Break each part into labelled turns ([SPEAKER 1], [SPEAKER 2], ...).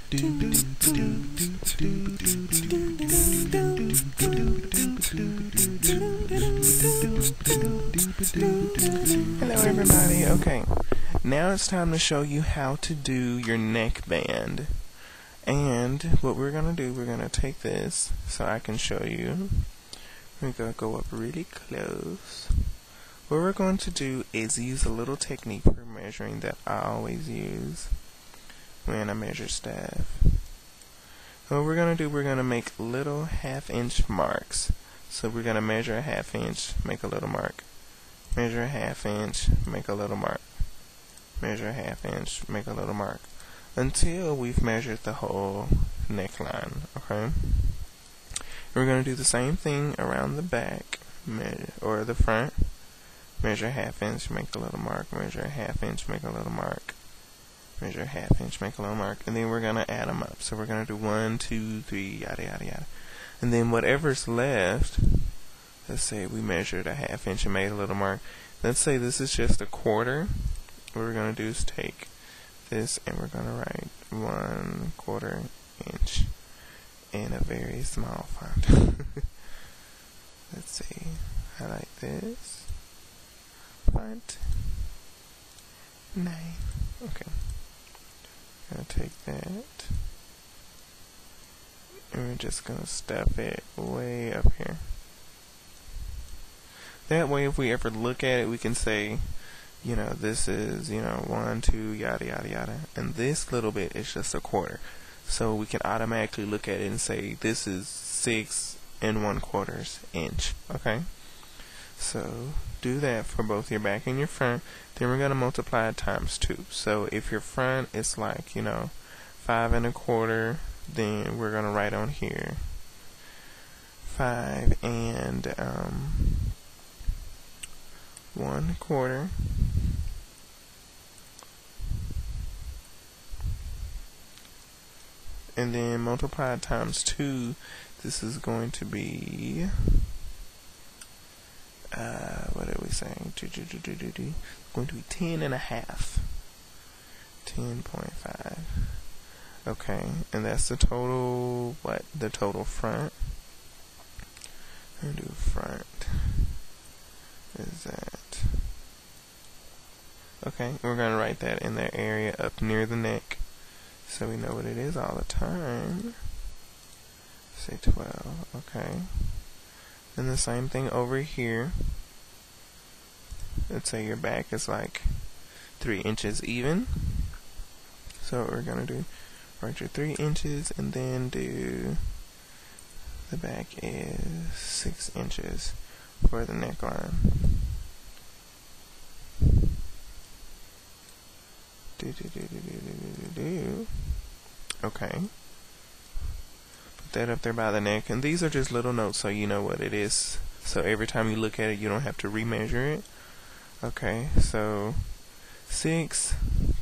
[SPEAKER 1] Hello everybody. Okay, now it's time to show you how to do your neckband. And what we're going to do, we're going to take this so I can show you. We're going to go up really close. What we're going to do is use a little technique for measuring that I always use when I measure stuff. What we're going to do, we're going to make little half-inch marks. So we're going to measure a half-inch, make a little mark. Measure a half-inch, make a little mark. Measure a half-inch, make a little mark. Until we've measured the whole neckline, okay? We're going to do the same thing around the back, or the front. Measure a half-inch, make a little mark. Measure a half-inch, make a little mark. Measure a half-inch, make a little mark. And then we're going to add them up. So we're going to do 1, 2, 3, yada, yada, yada. And then whatever's left, let's say we measured a half-inch and made a little mark. Let's say this is just a quarter. What we're going to do is take this and we're going to write 1/4 inch in a very small font. Let's see, highlight this, font 9. Okay, I'm going to take that and we're just going to stuff it way up here. That way if we ever look at it, we can say, you know, this is, 1, 2, yada, yada, yada. And this little bit is just a quarter. So we can automatically look at it and say, this is 6 1/4 inch. Okay? So do that for both your back and your front. Then we're going to multiply it times 2. So if your front is like, 5 1/4, then we're going to write on here 5 1/4. And then multiply it times 2. This is going to be, what are we saying? Going to be 10 1/2. 10.5. Okay, and that's the total, the total front. And do front. Is that? Okay, we're going to write that in that area up near the neck so we know what it is all the time. Say 12. Okay. And the same thing over here. Let's say your back is like 3 inches even. So what we're going to do, write your 3 inches and then do the back is 6 inches for the neckline. Okay. Put that up there by the neck. And these are just little notes so you know what it is. So every time you look at it, you don't have to remeasure it. Okay, so 6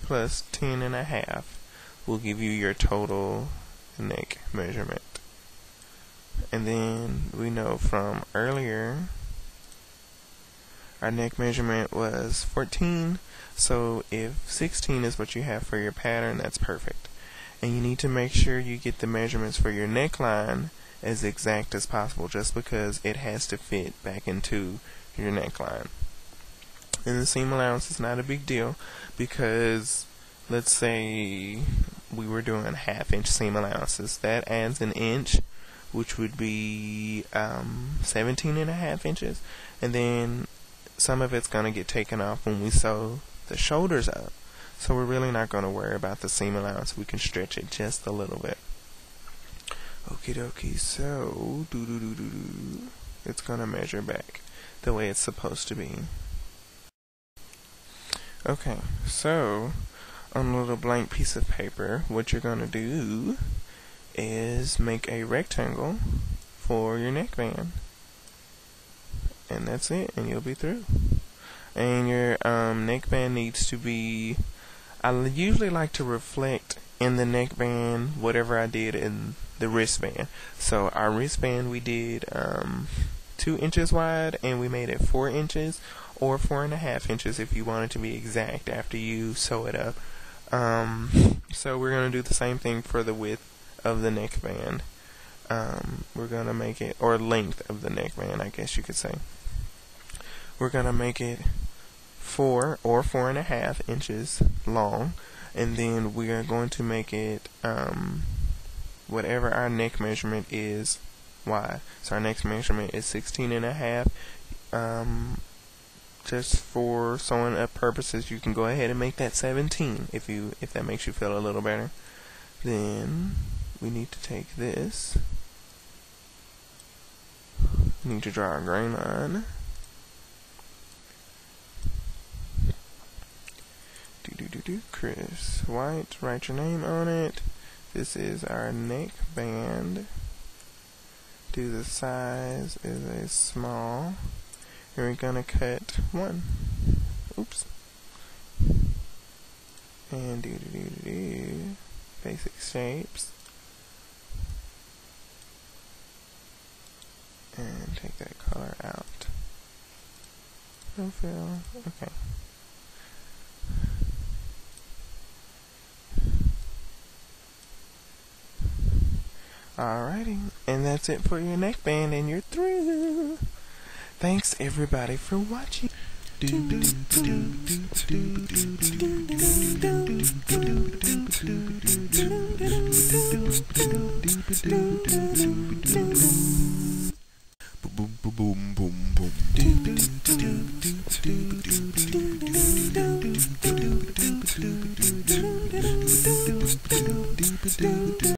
[SPEAKER 1] plus 10 1/2 will give you your total neck measurement. And then we know from earlier our neck measurement was 14, so if 16 is what you have for your pattern, that's perfect. And you need to make sure you get the measurements for your neckline as exact as possible, just because it has to fit back into your neckline. And the seam allowance is not a big deal, because let's say we were doing 1/2 inch seam allowances. That adds an inch, which would be 17 1/2 inches, and then some of it's going to get taken off when we sew the shoulders up. So we're really not going to worry about the seam allowance. We can stretch it just a little bit. Okie dokie, so it's going to measure back the way it's supposed to be. Okay, so on a little blank piece of paper, what you're going to do is make a rectangle for your neckband. And that's it, and you'll be through. And your neckband needs to be, I usually like to reflect in the neckband whatever I did in the wristband. So our wristband we did 2 inches wide, and we made it 4 inches or 4 1/2 inches if you want it to be exact after you sew it up. So we're going to do the same thing for the width of the neckband. We're going to make it, or length of the neckband, I guess you could say. We're going to make it 4 or 4.5 inches long, and then we are going to make it whatever our neck measurement is wide. So our neck measurement is 16.5. Just for sewing up purposes, you can go ahead and make that 17 if that makes you feel a little better. Then we need to take this. We need to draw a gray line. Chris White. Write your name on it. This is our neckband. Do the size is a small. And we're gonna cut 1. Oops. And do basic shapes. And take that color out. No fill. Okay. Alrighty, and that's it for your neckband, and you're through. Thanks everybody for watching.